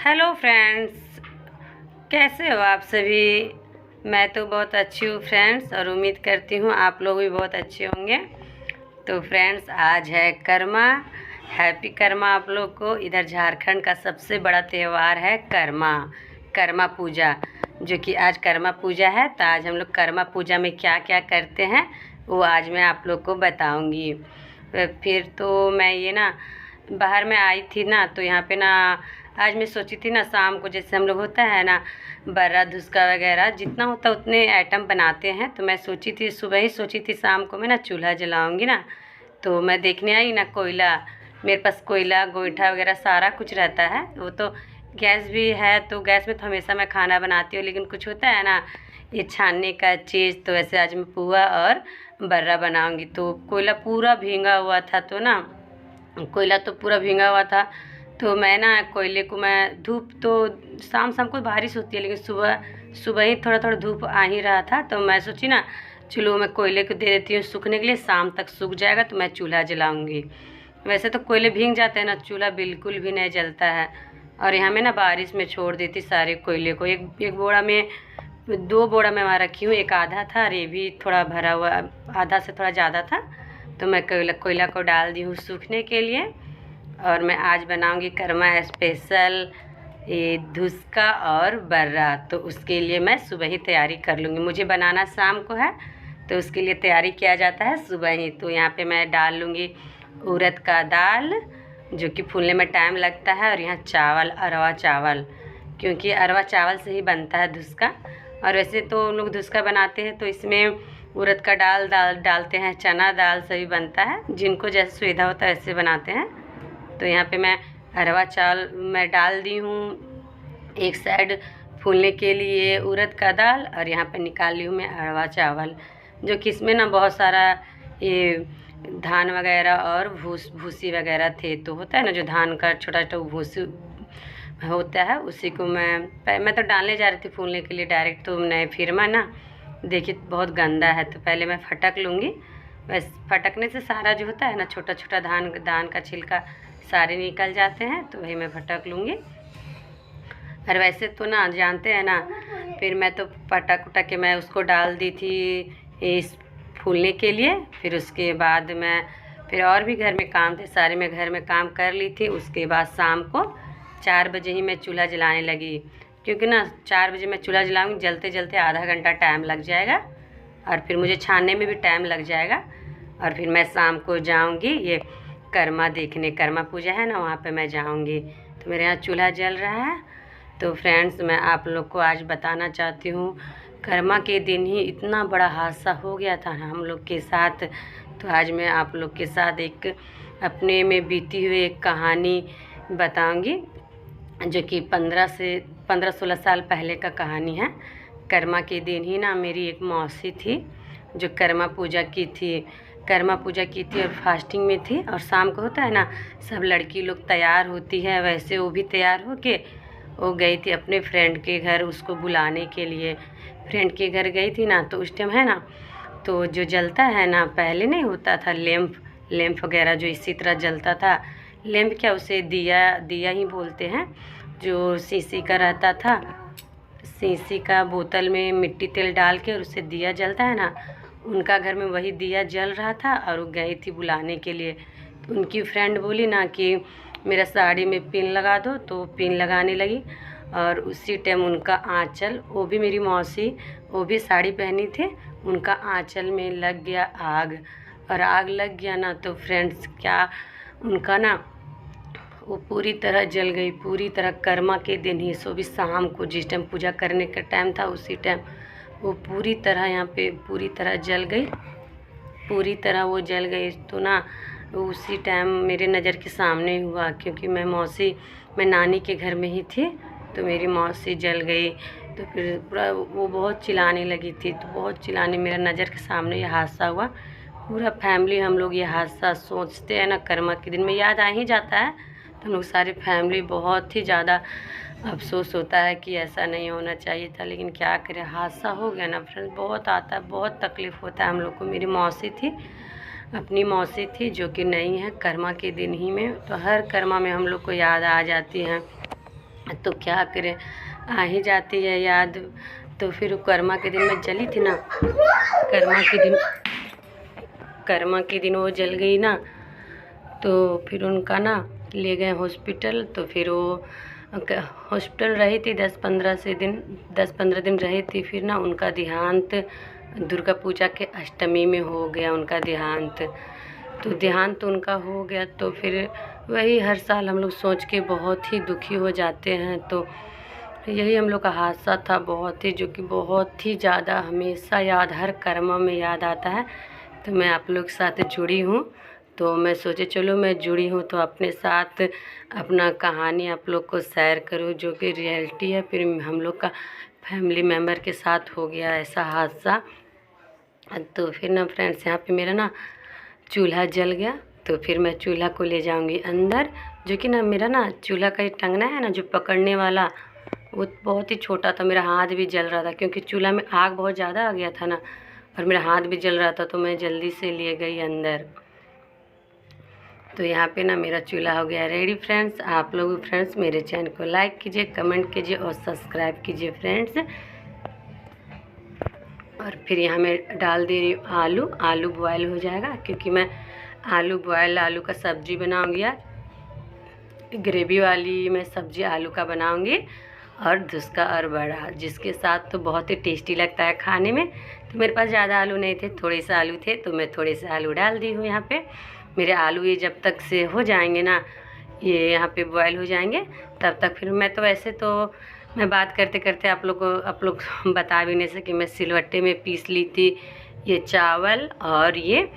Hello friends, कैसे हो आप सभी। मैं तो बहुत अच्छी हूँ फ्रेंड्स, और उम्मीद करती हूँ आप लोग भी बहुत अच्छे होंगे। तो फ्रेंड्स, आज है कर्मा। हैप्पी कर्मा आप लोग को। इधर झारखंड का सबसे बड़ा त्यौहार है कर्मा पूजा, जो कि आज कर्मा पूजा है। तो आज हम लोग कर्मा पूजा में क्या क्या करते हैं वो आज मैं आप लोग को बताऊंगी। फिर तो मैं ये ना बाहर में आई थी ना, तो यहाँ पे ना आज मैं सोची थी ना शाम को, जैसे हम लोग होता है ना बर्रा धुसका वगैरह जितना होता है उतने आइटम बनाते हैं। तो मैं सोची थी सुबह ही सोची थी शाम को मैं ना चूल्हा जलाऊंगी ना। तो मैं देखने आई ना कोयला, मेरे पास कोयला गोईठा वगैरह सारा कुछ रहता है। वो तो गैस भी है, तो गैस में तो हमेशा मैं खाना बनाती हूँ, लेकिन कुछ होता है ना ये छानने का चीज़। तो वैसे आज मैं पुआ और बर्रा बनाऊंगी। तो कोयला पूरा भींगा हुआ था, तो ना कोयला तो पूरा भींगा हुआ था। तो मैं ना कोयले को मैं धूप तो शाम शाम को बारिश होती है, लेकिन सुबह सुबह ही थोड़ा थोड़ा धूप आ ही रहा था। तो मैं सोची ना चलो मैं कोयले को दे देती हूँ सूखने के लिए, शाम तक सूख जाएगा तो मैं चूल्हा जलाऊंगी। वैसे तो कोयले भीग जाते हैं ना, चूल्हा बिल्कुल भी नहीं जलता है। और यहाँ मैं ना बारिश में छोड़ देती सारे कोयले को। एक बोरा में 2 बोरा में वहाँ रखी हूँ, एक आधा था और ये भी थोड़ा भरा हुआ, आधा से थोड़ा ज़्यादा था। तो मैं कोयला को डाल दी हूँ सूखने के लिए। और मैं आज बनाऊंगी कर्मा स्पेशल ये धुसका और बर्रा। तो उसके लिए मैं सुबह ही तैयारी कर लूँगी। मुझे बनाना शाम को है, तो उसके लिए तैयारी किया जाता है सुबह ही। तो यहाँ पे मैं डाल लूँगी उड़द का दाल, जो कि फूलने में टाइम लगता है। और यहाँ चावल, अरवा चावल, क्योंकि अरवा चावल से ही बनता है धुसका। और वैसे तो लोग धुसका बनाते हैं तो इसमें उड़द का दाल डालते हैं, चना दाल से भी बनता है। जिनको जैसे सुविधा होता है वैसे बनाते हैं। तो यहाँ पे मैं अरवा चावल मैं डाल दी हूँ एक साइड फूलने के लिए उड़द का दाल, और यहाँ पे निकाल ली हूँ मैं अरवा चावल, जो कि इसमें ना बहुत सारा ये धान वगैरह और भूसी वगैरह थे। तो होता है ना जो धान का छोटा छोटा भूसी होता है, उसी को मैं तो डालने जा रही थी फूलने के लिए डायरेक्ट। तो नहीं, फिर मैं ना देखिए बहुत गंदा है, तो पहले मैं फटक लूँगी। बस फटकने से सारा जो होता है ना छोटा छोटा धान का छिलका सारे निकल जाते हैं। तो वही मैं फटक लूँगी। और वैसे तो ना जानते हैं ना, फिर मैं तो फटक उटक के मैं उसको डाल दी थी इस फूलने के लिए। फिर उसके बाद मैं फिर और भी घर में काम थे सारे, मैं घर में काम कर ली थी। उसके बाद शाम को 4 बजे ही मैं चूल्हा जलाने लगी, क्योंकि ना 4 बजे मैं चूल्हा जलाऊँगी, जलते जलते आधा घंटा टाइम लग जाएगा, और फिर मुझे छानने में भी टाइम लग जाएगा। और फिर मैं शाम को जाऊँगी ये कर्मा देखने, कर्मा पूजा है ना वहाँ पे मैं जाऊँगी। तो मेरे यहाँ चूल्हा जल रहा है। तो फ्रेंड्स, मैं आप लोग को आज बताना चाहती हूँ, कर्मा के दिन ही इतना बड़ा हादसा हो गया था ना हम लोग के साथ। तो आज मैं आप लोग के साथ एक अपने में बीती हुई एक कहानी बताऊँगी, जो कि 15-16 साल पहले का कहानी है। कर्मा के दिन ही ना मेरी एक मौसी थी जो कर्मा पूजा की थी और फास्टिंग में थी। और शाम को होता है ना सब लड़की लोग तैयार होती है, वैसे वो भी तैयार होके वो गई थी अपने फ्रेंड के घर उसको बुलाने के लिए। फ्रेंड के घर गई थी ना, तो उस टाइम है ना तो जो जलता है ना, पहले नहीं होता था लैंप वगैरह जो इसी तरह जलता था। लैंप क्या, उसे दिया ही बोलते हैं, जो शीशी का रहता था। शीशी का बोतल में मिट्टी तेल डाल के और उससे दिया जलता है ना, उनका घर में वही दिया जल रहा था। और वो गई थी बुलाने के लिए। तो उनकी फ्रेंड बोली ना कि मेरा साड़ी में पिन लगा दो, तो पिन लगाने लगी। और उसी टाइम उनका आँचल, वो भी मेरी मौसी, वो भी साड़ी पहनी थी, उनका आँचल में लग गया आग। और आग लग गया ना तो फ्रेंड्स क्या, उनका ना वो पूरी तरह जल गई, पूरी तरह। कर्मा के दिन ही, सो भी शाम को जिस टाइम पूजा करने का टाइम था उसी टाइम वो पूरी तरह यहाँ पे पूरी तरह जल गई, पूरी तरह वो जल गई। तो ना उसी टाइम मेरे नज़र के सामने हुआ, क्योंकि मैं नानी के घर में ही थी। तो मेरी मौसी जल गई। तो फिर पूरा वो बहुत चिल्लाने लगी थी, तो बहुत चिल्लाने, मेरा नज़र के सामने ये हादसा हुआ। पूरा फैमिली हम लोग ये हादसा सोचते हैं ना कर्मा के दिन में याद आ ही जाता है। तो हम लोग सारी फैमिली बहुत ही ज़्यादा अफसोस होता है कि ऐसा नहीं होना चाहिए था, लेकिन क्या करें, हादसा हो गया ना फ्रेंड्स। बहुत आता है, बहुत तकलीफ़ होता है हम लोग को। मेरी मौसी थी, अपनी मौसी थी, जो कि नहीं है, कर्मा के दिन ही में। तो हर कर्मा में हम लोग को याद आ जाती हैं। तो क्या करें, आ ही जाती है याद। तो फिर वो कर्मा के दिन में जली थी ना, कर्मा के दिन वो जल गई ना, तो फिर उनका ना ले गए हॉस्पिटल। तो फिर वो हॉस्पिटल रही थी 10-15 दिन रही थी। फिर ना उनका देहांत दुर्गा पूजा के अष्टमी में हो गया उनका देहांत। तो देहांत उनका हो गया। तो फिर वही हर साल हम लोग सोच के बहुत ही दुखी हो जाते हैं। तो यही हम लोग का हादसा था बहुत ही, जो कि बहुत ही ज़्यादा हमेशा याद, हर कर्म में याद आता है। तो मैं आप लोग के साथ जुड़ी हूँ, तो मैं सोचे चलो मैं जुड़ी हूँ तो अपने साथ अपना कहानी आप लोग को शेयर करूँ, जो कि रियलिटी है। फिर हम लोग का फैमिली मेम्बर के साथ हो गया ऐसा हादसा। तो फिर ना फ्रेंड्स, यहाँ पे मेरा ना चूल्हा जल गया। तो फिर मैं चूल्हा को ले जाऊंगी अंदर, जो कि ना मेरा ना चूल्हा का ये टंगना है ना जो पकड़ने वाला, वो बहुत ही छोटा था। मेरा हाथ भी जल रहा था क्योंकि चूल्हा में आग बहुत ज़्यादा आ गया था ना, और मेरा हाथ भी जल रहा था। तो मैं जल्दी से ले गई अंदर। तो यहाँ पे ना मेरा चूल्हा हो गया रेडी फ्रेंड्स। आप लोग फ्रेंड्स मेरे चैनल को लाइक कीजिए, कमेंट कीजिए और सब्सक्राइब कीजिए फ्रेंड्स। और फिर यहाँ मैं डाल दे रही हूँ आलू। आलू बॉयल हो जाएगा, क्योंकि मैं आलू का सब्जी बनाऊँगी आज, ग्रेवी वाली मैं सब्जी आलू का बनाऊँगी, और धुसका और बड़ा, जिसके साथ तो बहुत ही टेस्टी लगता है खाने में। तो मेरे पास ज़्यादा आलू नहीं थे, थोड़े से आलू थे, तो मैं थोड़े से आलू डाल दी हूँ यहाँ पे। मेरे आलू ये जब तक से हो जाएंगे ना, ये यहाँ पे बॉयल हो जाएंगे, तब तक फिर मैं तो वैसे तो मैं बात करते करते आप लोग बता भी नहीं सके। मैं सिलवट्टे में पीस ली थी ये चावल, और ये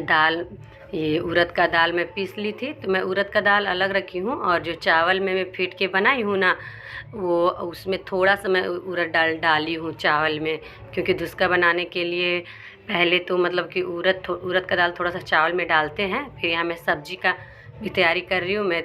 दाल, ये उड़द का दाल मैं पीस ली थी। तो मैं उड़द का दाल अलग रखी हूँ, और जो चावल में मैं फीट के बनाई हूँ ना, वो उसमें थोड़ा सा मैं उड़द डाली हूँ चावल में, क्योंकि धुसका बनाने के लिए पहले तो मतलब कि उड़द का दाल थोड़ा सा चावल में डालते हैं। फिर यहाँ मैं सब्जी का भी तैयारी कर रही हूँ। मैं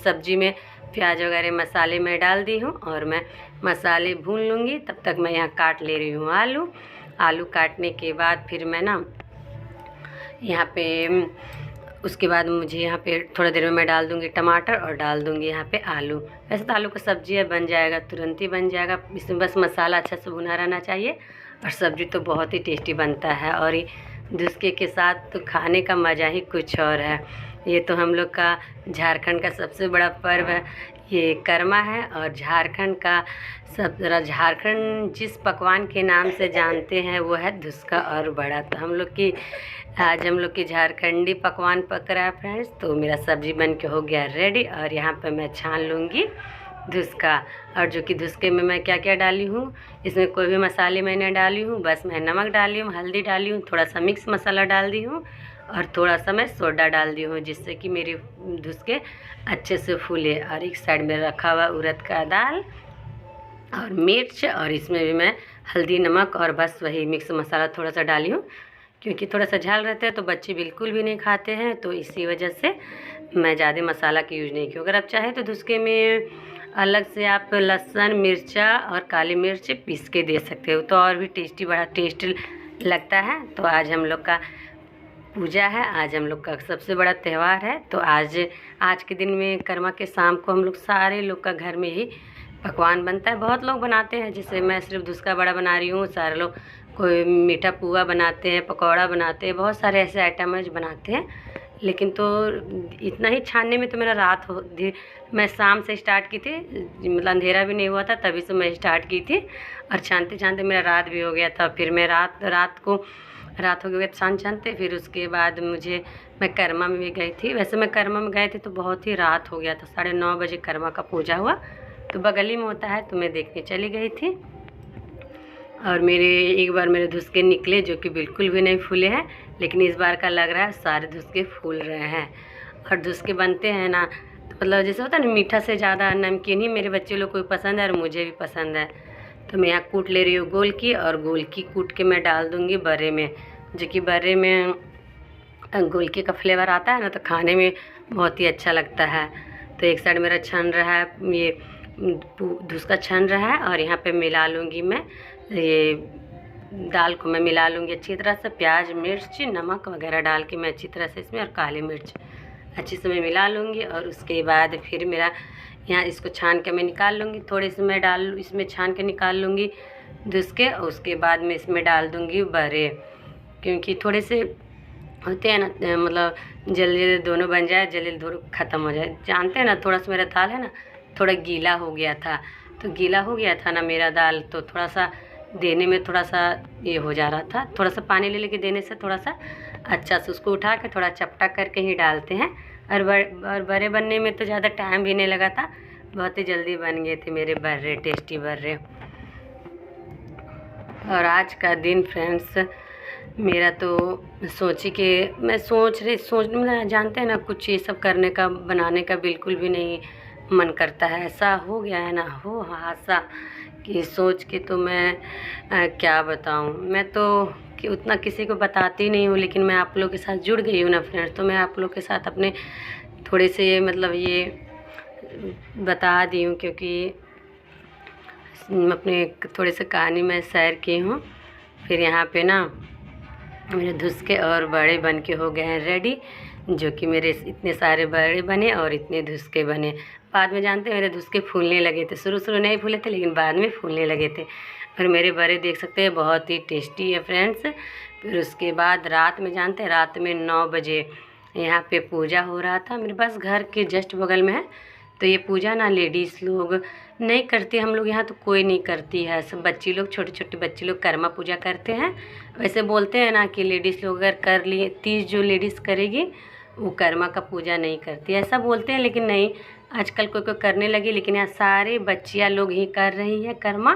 सब्जी में प्याज वगैरह मसाले में डाल दी हूँ, और मैं मसाले भून लूँगी। तब तक मैं यहाँ काट ले रही हूँ आलू काटने के बाद फिर मैं ना यहाँ पे उसके बाद मुझे यहाँ पे थोड़ा देर में मैं डाल दूँगी टमाटर, और डाल दूँगी यहाँ पे आलू। वैसे तो आलू का सब्जी बन जाएगा, तुरंत ही बन जाएगा। इसमें बस मसाला अच्छा से भुना रहना चाहिए, और सब्जी तो बहुत ही टेस्टी बनता है। और ये धुसके के साथ तो खाने का मज़ा ही कुछ और है। ये तो हम लोग का झारखंड का सबसे बड़ा पर्व है, ये कर्मा है। और झारखंड जिस पकवान के नाम से जानते हैं वो है धुसका और बड़ा। तो आज हम लोग की झारखंडी पकवान पक रहा है फ्रेंड्स। तो मेरा सब्जी बन के हो गया रेडी, और यहाँ पे मैं छान लूँगी धुसका। और जो कि धुसके में मैं क्या क्या डाली हूँ, इसमें कोई भी मसाले मैंने डाली हूँ, बस मैं नमक डाली हूँ, हल्दी डाली हूँ, थोड़ा सा मिक्स मसाला डाल दी हूँ, और थोड़ा सा मैं सोडा डाल दी हूँ, जिससे कि मेरे धुसके अच्छे से फूले। और एक साइड में रखा हुआ उड़द का दाल और मिर्च, और इसमें भी मैं हल्दी नमक और बस वही मिक्स मसाला थोड़ा सा डाली हूँ, क्योंकि थोड़ा सा झाल रहते हैं तो बच्चे बिल्कुल भी नहीं खाते हैं। तो इसी वजह से मैं ज़्यादा मसाला की यूज़ नहीं की। अगर आप चाहें तो धुसके में अलग से आप लहसुन मिर्चा और काली मिर्च पीस के दे सकते हो, तो और भी बड़ा टेस्ट लगता है। तो आज हम लोग का पूजा है, आज हम लोग का सबसे बड़ा त्यौहार है। तो आज के दिन में कर्मा के शाम को हम लोग सारे लोग का घर में ही पकवान बनता है। बहुत लोग बनाते हैं, जैसे मैं सिर्फ धुसका बड़ा बना रही हूँ, सारे लोग कोई मीठा पुआ बनाते हैं, पकौड़ा बनाते हैं, बहुत सारे ऐसे आइटम है जो बनाते हैं। लेकिन तो इतना ही छानने में तो मेरा रात मैं शाम से स्टार्ट की थी, मतलब अंधेरा भी नहीं हुआ था तभी से मैं स्टार्ट की थी, और छानते छानते मेरा रात भी हो गया था। फिर मैं रात हो गया छानते। फिर उसके बाद मैं कर्मा में भी गई थी। वैसे मैं कर्मा में गए थे तो बहुत ही रात हो गया था, 9:30 बजे कर्मा का पूजा हुआ, तो बगल ही में होता है, तो मैं देखने चली गई थी। और एक बार मेरे धुसके निकले जो कि बिल्कुल भी नहीं फूले हैं, लेकिन इस बार का लग रहा है सारे धुसके फूल रहे हैं। और धुसके बनते हैं ना, तो मतलब जैसे होता है ना, मीठा से ज़्यादा नमकीन ही मेरे बच्चे लोग को भी पसंद है और मुझे भी पसंद है। तो मैं यहाँ कूट ले रही हूँ गोल की, और गोल की कूट के मैं डाल दूँगी बड़े में, जो कि बड़े में गोल की का फ्लेवर आता है ना, तो खाने में बहुत ही अच्छा लगता है। तो एक साइड मेरा छन रहा है, ये धुसका छन रहा है, और यहाँ पे मिला लूँगी मैं ये दाल को मैं मिला लूँगी अच्छी तरह से, प्याज मिर्च नमक वगैरह डाल के मैं अच्छी तरह से इसमें, और काली मिर्च अच्छी से मैं मिला लूँगी। और उसके बाद फिर मेरा यहाँ इसको छान के मैं निकाल लूँगी, थोड़े से मैं इसमें छान के निकाल लूँगी दूध के, और उसके बाद मैं इसमें डाल दूँगी बड़े, क्योंकि थोड़े से होते हैं ना, मतलब जल्दी दोनों बन जाए, जल्दी दोनों ख़त्म हो जाए। जानते हैं ना, थोड़ा सा मेरा दाल है ना थोड़ा गीला हो गया था, तो गीला हो गया था ना मेरा दाल, तो थोड़ा सा देने में थोड़ा सा ये हो जा रहा था। थोड़ा सा पानी ले लेके देने से थोड़ा सा अच्छा से उसको उठा के थोड़ा चपटा करके ही डालते हैं। और बड़े बनने में तो ज़्यादा टाइम भी नहीं लगा था, बहुत ही जल्दी बन गए थे मेरे बर्रे, टेस्टी बर्रे। और आज का दिन फ्रेंड्स मेरा तो मैं सोच में जानते हैं ना, कुछ ये सब करने का, बनाने का बिल्कुल भी नहीं मन करता है। ऐसा हो गया है ना, हो हादसा कि सोच के तो मैं क्या बताऊं। मैं तो कि उतना किसी को बताती नहीं हूँ, लेकिन मैं आप लोग के साथ जुड़ गई हूँ ना फ्रेंड्स, तो मैं आप लोग के साथ अपने थोड़े से मतलब ये बता दी हूँ, क्योंकि अपने थोड़े से कहानी मैं शेयर की हूँ। फिर यहाँ पे ना मेरे धुसके और बड़े बन के हो गए हैं रेडी, जो कि मेरे इतने सारे बड़े बने और इतने धुसके बने। बाद में जानते हैं मेरे धुसके फूलने लगे थे, शुरू नहीं फूले थे लेकिन बाद में फूलने लगे थे। और मेरे बड़े देख सकते हैं बहुत ही टेस्टी है फ्रेंड्स। फिर उसके बाद रात में जानते हैं, रात में 9 बजे यहाँ पे पूजा हो रहा था, मेरे पास घर के जस्ट बगल में है। तो ये पूजा ना लेडीज़ लोग नहीं करती, हम लोग यहाँ तो कोई नहीं करती है, सब बच्ची लोग, छोटे छोटे बच्चे लोग कर्मा पूजा करते हैं। वैसे बोलते हैं ना कि लेडीज़ लोग अगर कर लिए, 30 जो लेडीज़ करेगी वो कर्मा का पूजा नहीं करती, ऐसा बोलते हैं। लेकिन नहीं, आजकल कोई करने लगी, लेकिन यहाँ सारे बच्चियाँ लोग ही कर रही है कर्मा,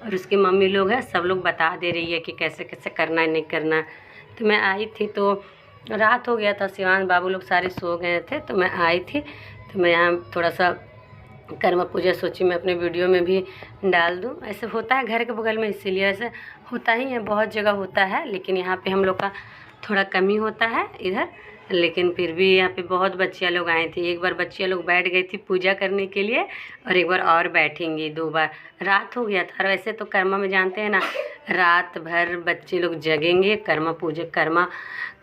और उसकी मम्मी लोग हैं, सब लोग बता दे रही है कि कैसे कैसे करना है, नहीं करना। तो मैं आई थी तो रात हो गया था, शिवान बाबू लोग सारे सो गए थे, तो मैं आई थी, तो मैं यहाँ थोड़ा सा कर्मा पूजा सोची मैं अपने वीडियो में भी डाल दूँ। ऐसे होता है घर के बगल में, इसीलिए ऐसे होता ही है, बहुत जगह होता है, लेकिन यहाँ पे हम लोग का थोड़ा कम ही होता है इधर। लेकिन फिर भी यहाँ पे बहुत बच्चियाँ लोग आई थी, एक बार बच्चियाँ लोग बैठ गई थी पूजा करने के लिए, और एक बार और बैठेंगी, 2 बार। रात हो गया था, और वैसे तो कर्मा में जानते हैं ना, रात भर बच्चे लोग जगेंगे कर्मा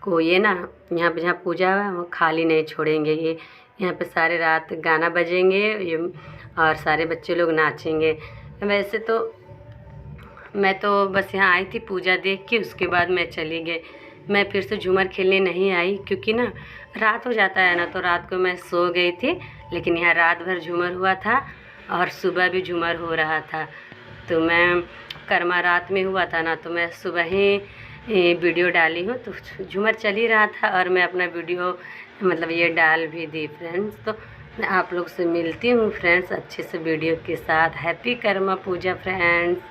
को ये ना, यहाँ पे जहाँ पूजा है वो खाली नहीं छोड़ेंगे। ये यहाँ पे सारे रात गाना बजेंगे ये, और सारे बच्चे लोग नाचेंगे। वैसे तो मैं तो बस यहाँ आई थी पूजा देख के, उसके बाद मैं चली गई। मैं फिर से झूमर खेलने नहीं आई, क्योंकि ना रात हो जाता है ना, तो रात को मैं सो गई थी। लेकिन यहाँ रात भर झूमर हुआ था और सुबह भी झूमर हो रहा था। तो मैं कर्मा रात में हुआ था ना, तो मैं सुबह ही वीडियो डाली हूँ, तो झूमर चल ही रहा था और मैं अपना वीडियो मतलब ये डाल भी दी फ्रेंड्स। तो मैं आप लोग से मिलती हूँ फ्रेंड्स अच्छे से वीडियो के साथ। हैप्पी कर्मा पूजा फ्रेंड्स।